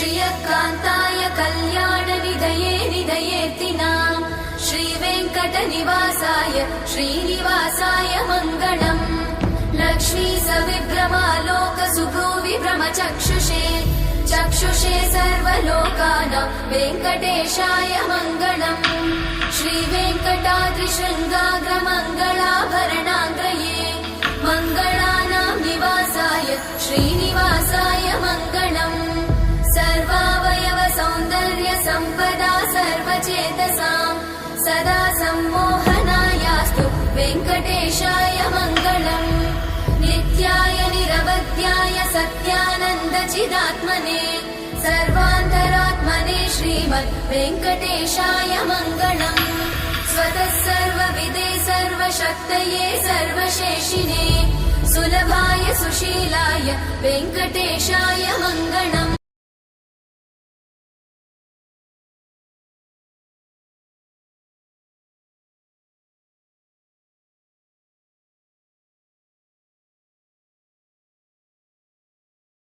श्रियकान्ताय कल्याणनिधये निधयेऽर्तिनाम् श्रीवेङ्कटनिवासाय श्रीनिवासाय मङ्गलम् लक्ष्मी सविभ्रमालोकसुभ्रूविभ्रमचक्षुषे चक्षुषे सर्वलोकानां वेङ्कटेशाय मङ्गलम् श्रीवेङ्कटाद्रिशृङ्गाग्रमङ्गलाभरणाङ्गये मङ्गलानां निवासाय श्रीनिवासाय मङ्गलम् सर्वावयव सौन्दर्य सम्पदा सर्वचेतसां सदा सम्मोहनायास्तु वेङ्कटेशाय मङ्गलम् नित्याय निरवध्याय सत्यानन्दचिदात्मने सर्वान्तरात्मने श्रीमद् वेङ्कटेशाय मङ्गलम् स्वतः सर्वविदे सर्वशक्तये सर्वशेषिने सुलभाय सुशीलाय वेङ्कटेशाय मङ्गलम्